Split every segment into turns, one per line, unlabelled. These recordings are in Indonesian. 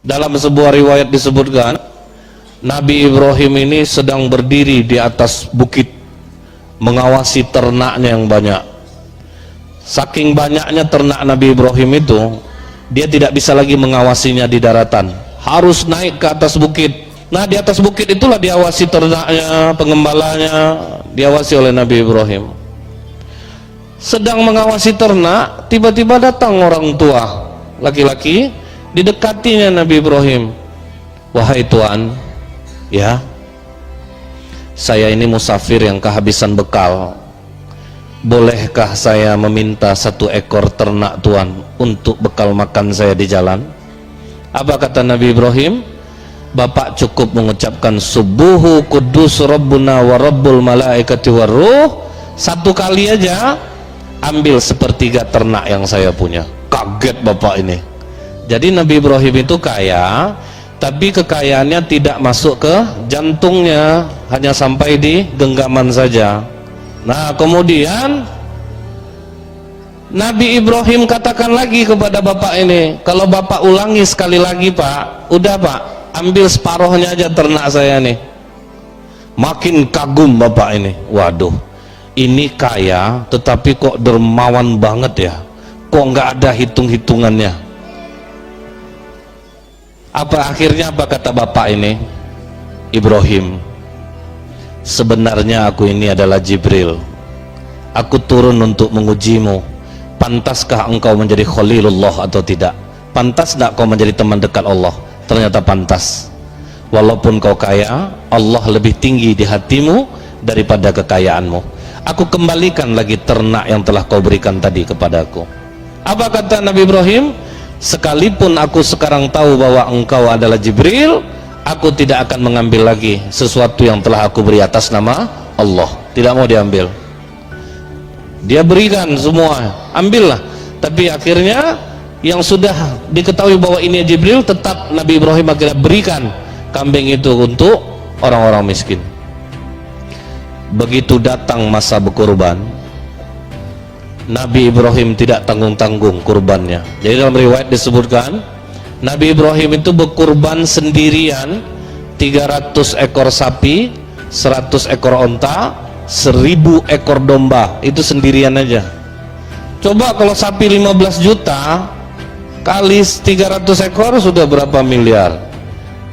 Dalam sebuah riwayat disebutkan Nabi Ibrahim ini sedang berdiri di atas bukit mengawasi ternaknya yang banyak. Saking banyaknya ternak Nabi Ibrahim itu, dia tidak bisa lagi mengawasinya di daratan, harus naik ke atas bukit. Nah, di atas bukit itulah diawasi ternaknya, pengembalanya, diawasi oleh Nabi Ibrahim. Sedang mengawasi ternak, tiba-tiba datang orang tua laki-laki, didekatinya Nabi Ibrahim. Wahai Tuan, ya, saya ini musafir yang kehabisan bekal. Bolehkah saya meminta 1 ekor ternak Tuan untuk bekal makan saya di jalan? Apa kata Nabi Ibrahim? Bapak cukup mengucapkan subuhu kudus rabbuna wa rabbul malaikati waruh 1 kali aja, ambil 1/3 ternak yang saya punya. Kaget bapak ini. Jadi Nabi Ibrahim itu kaya, tapi kekayaannya tidak masuk ke jantungnya, hanya sampai di genggaman saja. Nah, kemudian Nabi Ibrahim katakan lagi kepada bapak ini, kalau bapak ulangi sekali lagi Pak, udah Pak, ambil separuhnya aja ternak saya nih. Makin kagum bapak ini. Waduh, ini kaya tetapi kok dermawan banget ya, kok nggak ada hitung-hitungannya. Akhirnya apa kata bapak ini? Ibrahim, sebenarnya aku ini adalah Jibril. Aku turun untuk mengujimu. Pantaskah engkau menjadi Khalilullah atau tidak? Pantas tidak kau menjadi teman dekat Allah? Ternyata pantas. Walaupun kau kaya, Allah lebih tinggi di hatimu daripada kekayaanmu. Aku kembalikan lagi ternak yang telah kau berikan tadi kepadaku. Apa kata Nabi Ibrahim? Sekalipun aku sekarang tahu bahwa engkau adalah Jibril, aku tidak akan mengambil lagi sesuatu yang telah aku beri atas nama Allah. Tidak mau diambil. Dia berikan semua, ambillah. Tapi akhirnya yang sudah diketahui bahwa ini Jibril, tetap Nabi Ibrahim akhirnya berikan kambing itu untuk orang-orang miskin. Begitu datang masa berkurban, Nabi Ibrahim tidak tanggung-tanggung kurbannya. Jadi dalam riwayat disebutkan Nabi Ibrahim itu berkurban sendirian 300 ekor sapi, 100 ekor onta, 1000 ekor domba. Itu sendirian aja. Coba kalau sapi 15 juta kali 300 ekor sudah berapa miliar?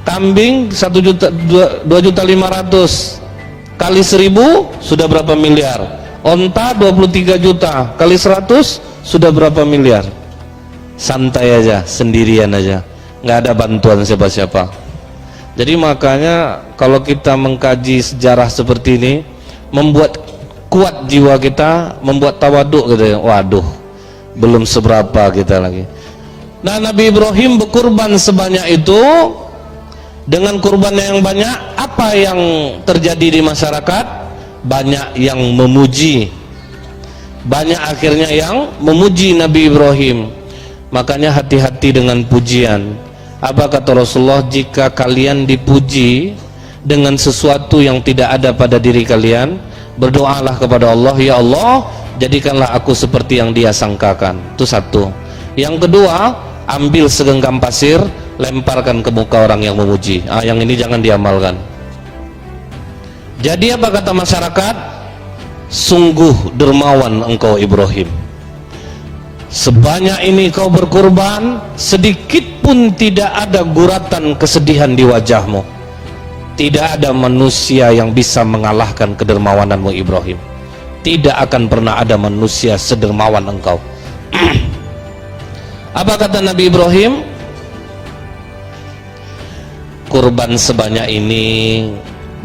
Kambing 1 juta, 2.500.000 kali 1000 sudah berapa miliar? Onta 23 juta kali 100 sudah berapa miliar? Santai aja, sendirian aja, nggak ada bantuan siapa-siapa. Jadi makanya kalau kita mengkaji sejarah seperti ini, membuat kuat jiwa kita, membuat tawaduk gitu ya. Waduh, belum seberapa kita lagi. Nah, Nabi Ibrahim berkurban sebanyak itu. Dengan kurbannya yang banyak, apa yang terjadi di masyarakat? Banyak yang memuji, banyak akhirnya yang memuji Nabi Ibrahim. Makanya hati-hati dengan pujian. Apa kata Rasulullah? Jika kalian dipuji dengan sesuatu yang tidak ada pada diri kalian, berdoalah kepada Allah, ya Allah, jadikanlah aku seperti yang dia sangkakan. Itu satu. Yang kedua, ambil segenggam pasir, lemparkan ke muka orang yang memuji. Yang ini jangan diamalkan. Jadi apa kata masyarakat? Sungguh dermawan engkau Ibrahim, sebanyak ini kau berkurban, sedikit pun tidak ada guratan kesedihan di wajahmu. Tidak ada manusia yang bisa mengalahkan kedermawananmu Ibrahim. Tidak akan pernah ada manusia sedermawan engkau. Apa kata Nabi Ibrahim? Kurban sebanyak ini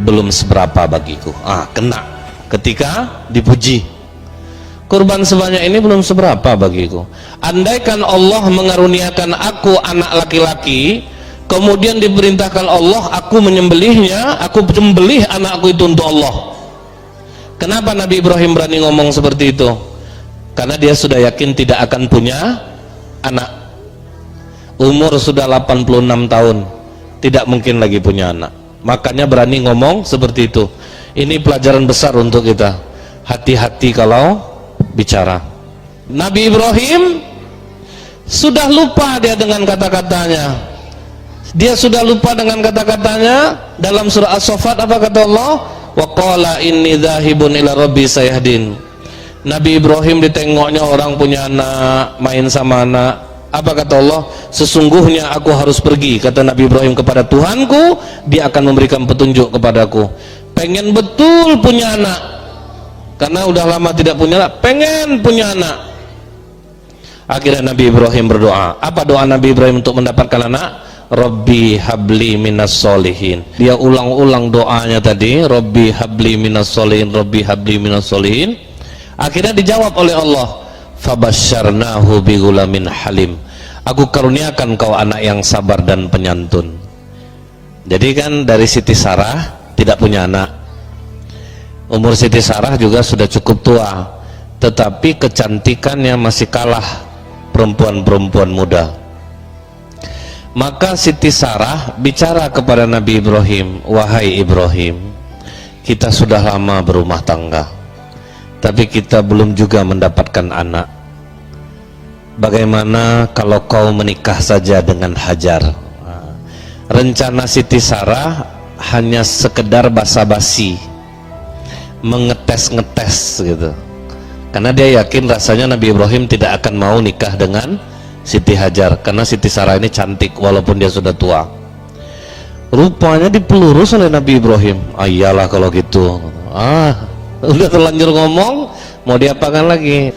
belum seberapa bagiku. Kena ketika dipuji. Kurban sebanyak ini belum seberapa bagiku. Andaikan Allah mengaruniakan aku anak laki-laki, kemudian diperintahkan Allah aku menyembelihnya, aku menyembelih anakku itu untuk Allah. Kenapa Nabi Ibrahim berani ngomong seperti itu? Karena dia sudah yakin tidak akan punya anak. Umur sudah 86 tahun, tidak mungkin lagi punya anak. Makanya berani ngomong seperti itu. Ini pelajaran besar untuk kita. Hati-hati kalau bicara. Nabi Ibrahim sudah lupa dia dengan kata-katanya. Dia sudah lupa dengan kata-katanya. Dalam surah As-Saffat apa kata Allah? Wa qala inni dzahibun ila rabbi sayahdin. Nabi Ibrahim ditengoknya orang punya anak, main sama anak. Apa kata Allah? Sesungguhnya aku harus pergi, kata Nabi Ibrahim, kepada Tuhanku, dia akan memberikan petunjuk kepadaku. Pengen betul punya anak, karena udah lama tidak punya anak, pengen punya anak. Akhirnya Nabi Ibrahim berdoa. Apa doa Nabi Ibrahim untuk mendapatkan anak? Rabbi habli minas solihin. Dia ulang-ulang doanya tadi, Rabbi habli minas solihin, Rabbi habli minas solihin. Akhirnya dijawab oleh Allah, fabasyarnahu bigulamin halim. Aku karuniakan kau anak yang sabar dan penyantun. Jadi kan dari Siti Sarah tidak punya anak. Umur Siti Sarah juga sudah cukup tua, tetapi kecantikannya masih kalah perempuan-perempuan muda. Maka Siti Sarah bicara kepada Nabi Ibrahim, wahai Ibrahim, kita sudah lama berumah tangga, tapi kita belum juga mendapatkan anak. Bagaimana kalau kau menikah saja dengan Hajar? Rencana Siti Sarah hanya sekedar basa-basi, mengetes-ngetes gitu, karena dia yakin rasanya Nabi Ibrahim tidak akan mau nikah dengan Siti Hajar, karena Siti Sarah ini cantik walaupun dia sudah tua. Rupanya dipelurus oleh Nabi Ibrahim. Iyalah kalau gitu, udah terlanjur ngomong, mau diapakan lagi.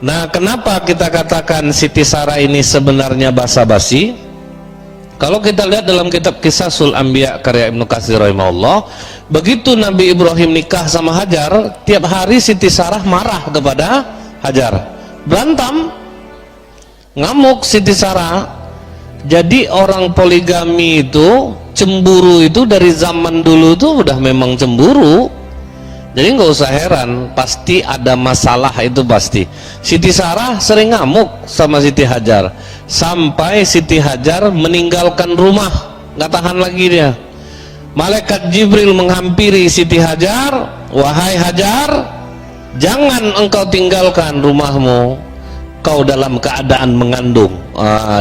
Nah, kenapa kita katakan Siti Sarah ini sebenarnya basa-basi? Kalau kita lihat dalam kitab Qisasul Anbiya karya Ibnu Katsir rahimahullah, begitu Nabi Ibrahim nikah sama Hajar, tiap hari Siti Sarah marah kepada Hajar, berantem, ngamuk Siti Sarah. Jadi orang poligami itu, cemburu itu dari zaman dulu tuh udah memang cemburu. Jadi nggak usah heran, pasti ada masalah, itu pasti. Siti Sarah sering ngamuk sama Siti Hajar, sampai Siti Hajar meninggalkan rumah, nggak tahan lagi dia. Malaikat Jibril menghampiri Siti Hajar, wahai Hajar, jangan engkau tinggalkan rumahmu, kau dalam keadaan mengandung.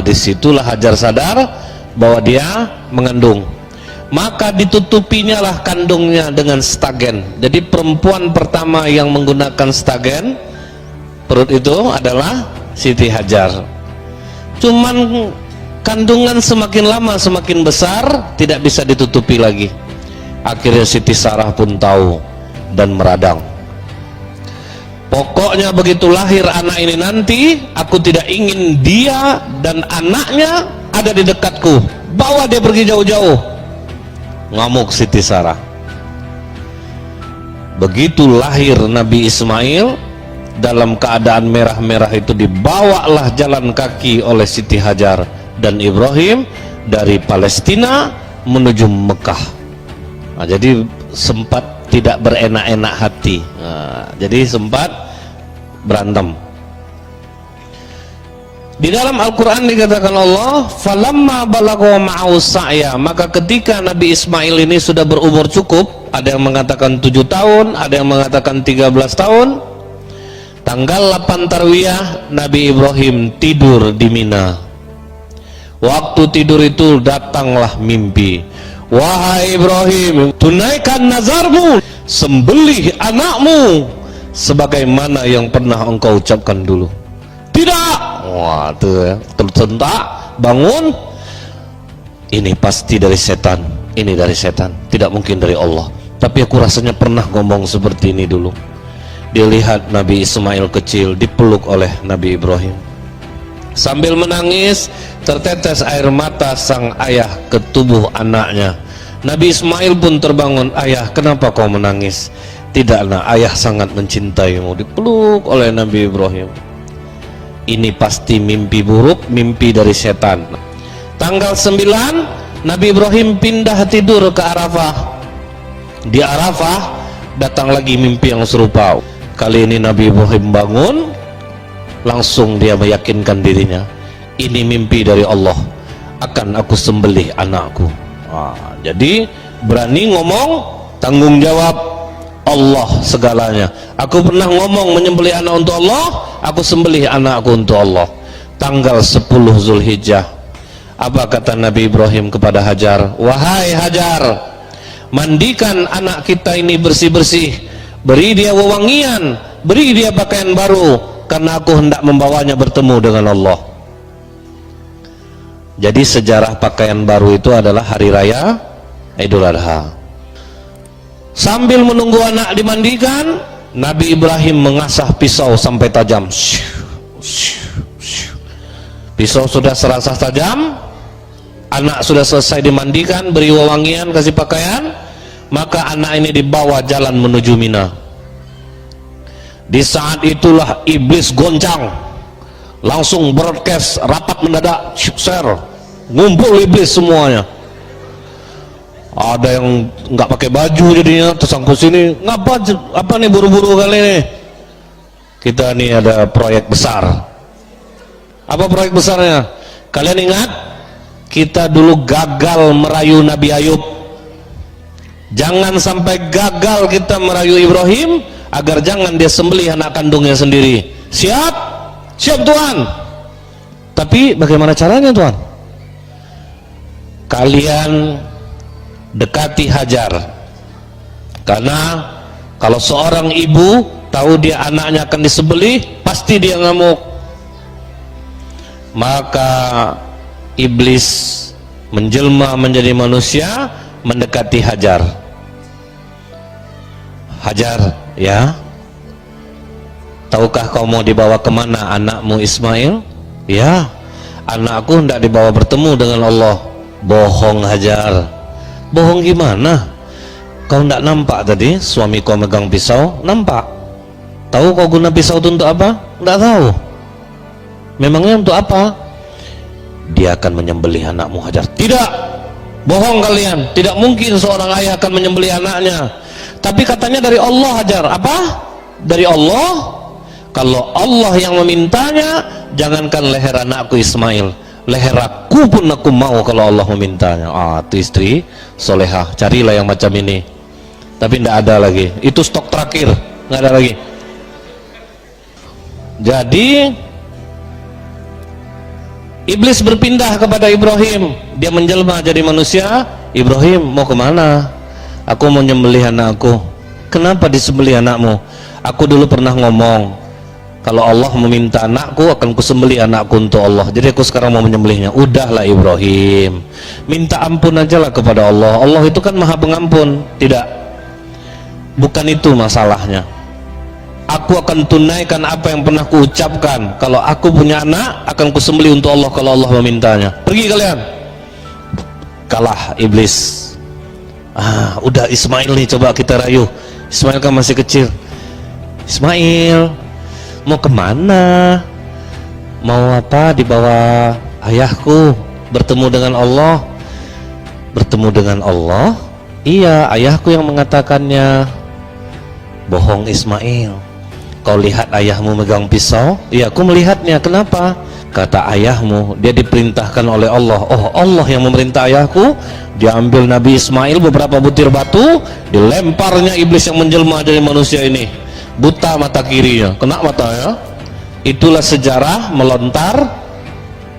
Disitulah Hajar sadar bahwa dia mengandung. Maka ditutupinya lah kandungnya dengan stagen. Jadi perempuan pertama yang menggunakan stagen perut itu adalah Siti Hajar. Cuman kandungan semakin lama semakin besar, tidak bisa ditutupi lagi. Akhirnya Siti Sarah pun tahu dan meradang. Pokoknya begitu lahir anak ini nanti, aku tidak ingin dia dan anaknya ada di dekatku, bawa dia pergi jauh-jauh. Ngamuk Siti Sarah. Begitu lahir Nabi Ismail, dalam keadaan merah-merah itu dibawalah jalan kaki oleh Siti Hajar dan Ibrahim dari Palestina menuju Mekah. Jadi sempat tidak berenak-enak hati. Jadi sempat berantem. Di dalam Al-Quran dikatakan Allah, falamma balagha ma'u sa'ya, maka ketika Nabi Ismail ini sudah berumur cukup, ada yang mengatakan 7 tahun, ada yang mengatakan 13 tahun, tanggal 8 Tarwiyah Nabi Ibrahim tidur di Mina. Waktu tidur itu datanglah mimpi, wahai Ibrahim, tunaikan nazarmu, sembelih anakmu sebagaimana yang pernah engkau ucapkan dulu. Tidak. Wah, tuh ya, tersentak, bangun. Ini pasti dari setan, ini dari setan, tidak mungkin dari Allah. Tapi aku rasanya pernah ngomong seperti ini dulu. Dilihat Nabi Ismail kecil dipeluk oleh Nabi Ibrahim, sambil menangis tertetes air mata sang ayah ke tubuh anaknya. Nabi Ismail pun terbangun, ayah kenapa kau menangis? Tidaklah, ayah sangat mencintaimu. Dipeluk oleh Nabi Ibrahim. Ini pasti mimpi buruk, mimpi dari setan. Tanggal 9 Nabi Ibrahim pindah tidur ke Arafah. Di Arafah datang lagi mimpi yang serupa. Kali ini Nabi Ibrahim bangun, langsung dia meyakinkan dirinya, ini mimpi dari Allah, akan aku sembelih anakku. Jadi berani ngomong, tanggung jawab Allah segalanya. Aku pernah ngomong menyembelih anak untuk Allah, aku sembelih anakku untuk Allah. Tanggal 10 Zulhijjah Apa kata Nabi Ibrahim kepada Hajar? Wahai Hajar, mandikan anak kita ini bersih-bersih, beri dia wewangian, beri dia pakaian baru, karena aku hendak membawanya bertemu dengan Allah. Jadi sejarah pakaian baru itu adalah hari raya Idul Adha. Sambil menunggu anak dimandikan, Nabi Ibrahim mengasah pisau sampai tajam. Pisau sudah serasa tajam, anak sudah selesai dimandikan, beri wewangian, kasih pakaian, maka anak ini dibawa jalan menuju Mina. Di saat itulah iblis goncang, langsung broadcast, rapat mendadak, share, ngumpul iblis semuanya. Ada yang nggak pakai baju jadinya tersangkut sini, ngapa apa nih buru-buru kali ini? Kita nih ada proyek besar. Apa proyek besarnya? Kalian ingat? Kita dulu gagal merayu Nabi Ayub. Jangan sampai gagal kita merayu Ibrahim, agar jangan dia sembelih anak kandungnya sendiri. Siap? Siap Tuhan. Tapi bagaimana caranya Tuhan? Kalian dekati Hajar, karena kalau seorang ibu tahu dia anaknya akan disembelih, pasti dia ngamuk. Maka iblis menjelma menjadi manusia, mendekati Hajar. Hajar, ya, tahukah kau mau dibawa kemana anakmu Ismail? Ya, anakku hendak dibawa bertemu dengan Allah. Bohong Hajar. Bohong gimana? Kau hendak nampak tadi suami kau megang pisau? Nampak. Tahu kau guna pisau itu untuk apa? Tidak tahu. Memangnya untuk apa? Dia akan menyembelih anakmu Hajar. Tidak, bohong kalian. Tidak mungkin seorang ayah akan menyembelih anaknya. Tapi katanya dari Allah Hajar. Apa? Dari Allah. Kalau Allah yang memintanya, jangankan leher anakku Ismail, leher aku pun aku mau kalau Allah memintanya. Itu istri solehah. Carilah yang macam ini. Tapi tidak ada lagi. Itu stok terakhir, nggak ada lagi. Jadi iblis berpindah kepada Ibrahim. Dia menjelma jadi manusia. Ibrahim, mau kemana? Aku mau nyembelih anakku. Kenapa disembelih anakmu? Aku dulu pernah ngomong, kalau Allah meminta anakku, akan kusembelih anakku untuk Allah. Jadi aku sekarang mau menyembelihnya. Udahlah Ibrahim, minta ampun aja lah kepada Allah. Allah itu kan maha pengampun. Tidak, bukan itu masalahnya. Aku akan tunaikan apa yang pernah kuucapkan. Kalau aku punya anak, akan kusembelih untuk Allah kalau Allah memintanya. Pergi kalian. Kalah iblis. Udah Ismail nih, coba kita rayu. Ismail kan masih kecil. Ismail, mau kemana? Mau apa? Dibawa ayahku bertemu dengan Allah. Bertemu dengan Allah? Iya, ayahku yang mengatakannya. Bohong Ismail. Kau lihat ayahmu megang pisau? Iya, aku melihatnya. Kenapa? Kata ayahmu, dia diperintahkan oleh Allah. Oh, Allah yang memerintah ayahku. Dia ambil Nabi Ismail, beberapa butir batu, dilemparnya iblis yang menjelma dari manusia ini. Buta mata kirinya, kena matanya. Itulah sejarah melontar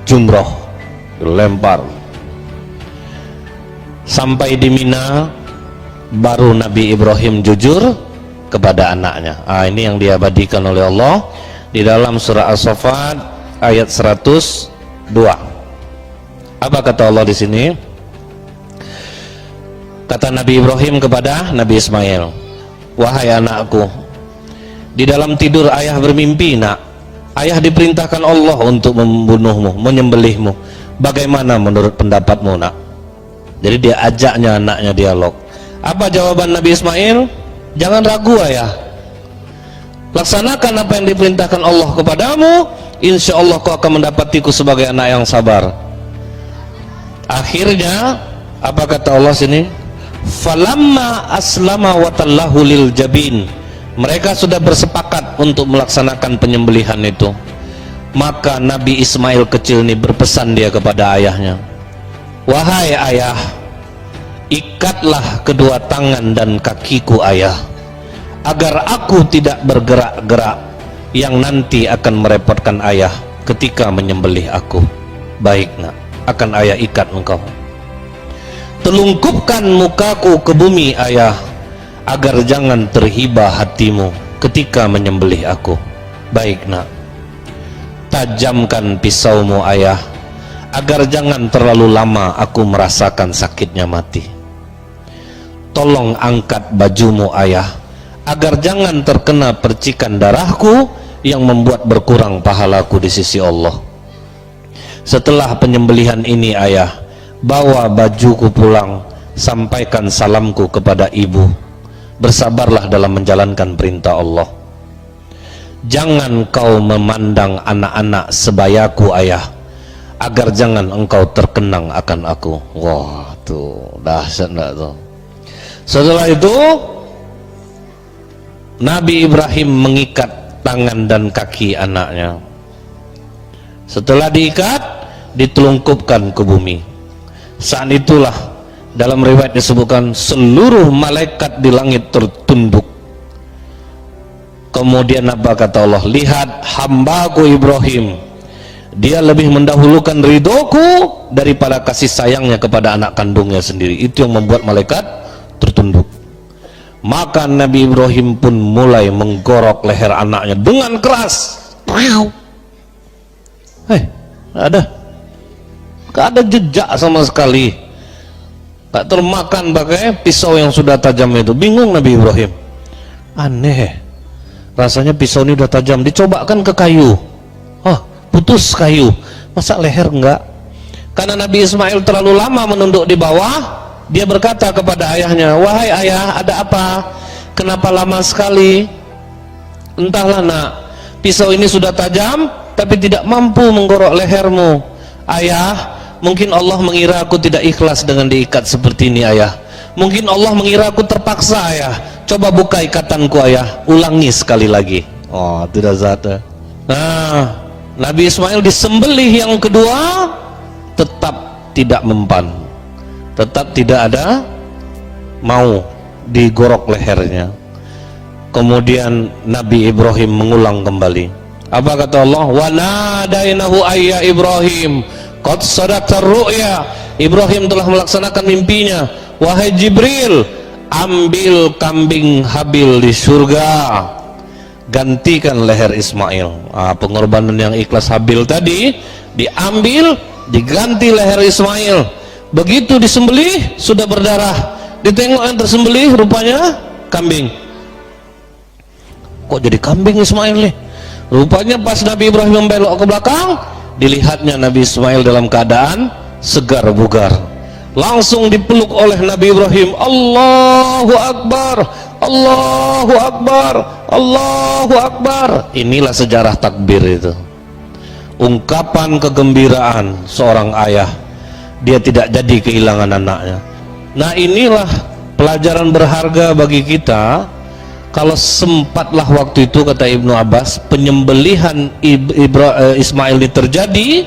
jumroh, dilempar. Sampai di Mina, baru Nabi Ibrahim jujur kepada anaknya. Ini yang diabadikan oleh Allah di dalam surah As-Saffat ayat 102. Apa kata Allah di sini? Kata Nabi Ibrahim kepada Nabi Ismail, wahai anakku, di dalam tidur ayah bermimpi, nak. Ayah diperintahkan Allah untuk membunuhmu, menyembelihmu. Bagaimana menurut pendapatmu, nak? Jadi dia ajaknya anaknya dialog. Apa jawaban Nabi Ismail? Jangan ragu ayah. Laksanakan apa yang diperintahkan Allah kepadamu. Insya Allah kau akan mendapatiku sebagai anak yang sabar. Akhirnya apa kata Allah sini? Falamma aslama wa tallahu lil jabin. Mereka sudah bersepakat untuk melaksanakan penyembelihan itu. Maka Nabi Ismail kecil ini berpesan dia kepada ayahnya, wahai ayah, ikatlah kedua tangan dan kakiku ayah, agar aku tidak bergerak-gerak yang nanti akan merepotkan ayah ketika menyembelih aku. Baik nak, akan ayah ikat engkau. Telungkupkan mukaku ke bumi ayah, agar jangan terhibah hatimu ketika menyembelih aku. Baik nak, tajamkan pisaumu ayah, agar jangan terlalu lama aku merasakan sakitnya mati. Tolong angkat bajumu ayah, agar jangan terkena percikan darahku yang membuat berkurang pahalaku di sisi Allah. Setelah penyembelihan ini ayah, bawa bajuku pulang, sampaikan salamku kepada ibu. Bersabarlah dalam menjalankan perintah Allah. Jangan kau memandang anak-anak sebayaku ayah, agar jangan engkau terkenang akan aku. Wah, tuh dahsyat enggak tuh. Setelah itu Nabi Ibrahim mengikat tangan dan kaki anaknya. Setelah diikat, ditelungkupkan ke bumi. Saat itulah dalam riwayat disebutkan seluruh malaikat di langit tertunduk. Kemudian apa kata Allah? Lihat hambaku Ibrahim, dia lebih mendahulukan ridhoku daripada kasih sayangnya kepada anak kandungnya sendiri. Itu yang membuat malaikat tertunduk. Maka Nabi Ibrahim pun mulai menggorok leher anaknya dengan keras. Gak ada jejak sama sekali, gak termakan pakai pisau yang sudah tajam itu. Bingung Nabi Ibrahim, aneh, rasanya pisau ini udah tajam, dicobakan ke kayu, putus kayu, masa leher enggak? Karena Nabi Ismail terlalu lama menunduk di bawah, dia berkata kepada ayahnya, wahai ayah, ada apa? Kenapa lama sekali? Entahlah nak, pisau ini sudah tajam tapi tidak mampu menggorok lehermu. Ayah, mungkin Allah mengira aku tidak ikhlas dengan diikat seperti ini ayah. Mungkin Allah mengira aku terpaksa ayah. Coba buka ikatanku ayah, ulangi sekali lagi. Oh, tidak zat. Nah, Nabi Ismail disembelih yang kedua, tetap tidak mempan, tetap tidak ada mau digorok lehernya. Kemudian Nabi Ibrahim mengulang kembali. Apa kata Allah? Wa nadainahu ayya Ibrahim qad sadaqta ru'ya. Ibrahim telah melaksanakan mimpinya. Wahai Jibril, ambil kambing Habil di surga, gantikan leher Ismail. Pengorbanan yang ikhlas Habil tadi diambil, diganti leher Ismail. Begitu disembelih sudah berdarah, ditengok yang tersembelih rupanya kambing. Kok jadi kambing Ismail nih? Rupanya pas Nabi Ibrahim membelok ke belakang, dilihatnya Nabi Ismail dalam keadaan segar bugar. Langsung dipeluk oleh Nabi Ibrahim. Allahu Akbar, Allahu Akbar, Allahu Akbar. Inilah sejarah takbir itu, ungkapan kegembiraan seorang ayah, dia tidak jadi kehilangan anaknya. Nah, inilah pelajaran berharga bagi kita. Kalau sempatlah waktu itu, kata Ibnu Abbas, penyembelihan Ismail ini terjadi,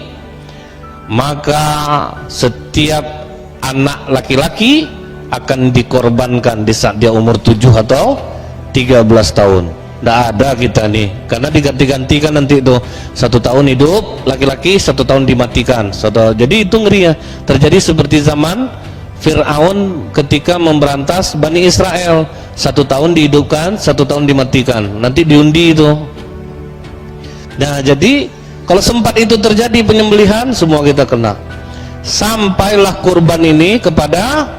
maka setiap anak laki-laki akan dikorbankan di saat dia umur 7 atau 13 tahun. Tidak ada kita nih, karena diganti-gantikan nanti itu 1 tahun hidup laki-laki, 1 tahun dimatikan. Jadi itu ngeri ya, terjadi seperti zaman Fir'aun ketika memberantas Bani Israel, 1 tahun dihidupkan, 1 tahun dimatikan, nanti diundi itu. Nah, jadi kalau sempat itu terjadi penyembelihan, semua kita kena. Sampailah kurban ini kepada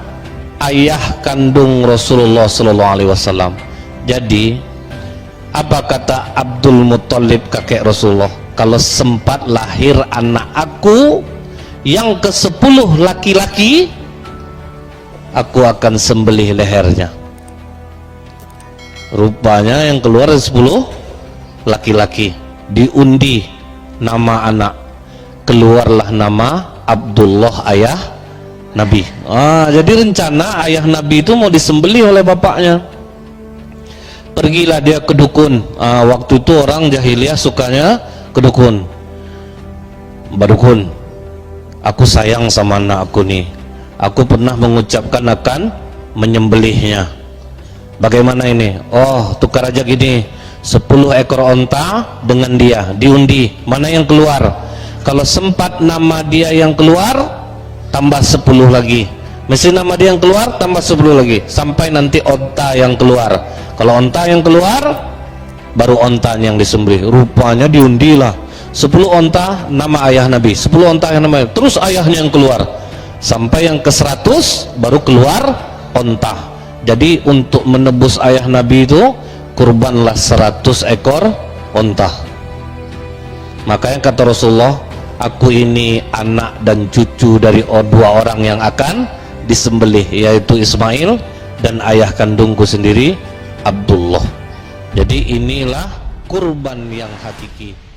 ayah kandung Rasulullah SAW. Jadi apa kata Abdul Muttalib, kakek Rasulullah? Kalau sempat lahir anak aku yang ke-10 laki-laki, aku akan sembelih lehernya. Rupanya yang keluar 10 laki-laki, diundi nama anak, keluarlah nama Abdullah, ayah Nabi. Jadi rencana ayah Nabi itu mau disembelih oleh bapaknya. Pergilah dia ke dukun. Waktu itu orang jahiliyah sukanya ke dukun. Mbak dukun, aku sayang sama anak aku nih, aku pernah mengucapkan akan menyembelihnya. Bagaimana ini? Oh, tukar aja gini, 10 ekor onta dengan dia, diundi, mana yang keluar? Kalau sempat nama dia yang keluar, tambah 10 lagi. Mesti nama dia yang keluar, tambah 10 lagi. Sampai nanti onta yang keluar. Kalau onta yang keluar, baru onta yang disembelih. Rupanya diundilah 10 onta nama ayah Nabi, 10 onta yang nama, terus ayahnya yang keluar. Sampai yang ke 100, baru keluar onta. Jadi untuk menebus ayah Nabi itu, kurbanlah 100 ekor onta. Makanya kata Rasulullah, aku ini anak dan cucu dari dua orang yang akan disembelih, yaitu Ismail dan ayah kandungku sendiri Abdullah. Jadi inilah kurban yang hakiki.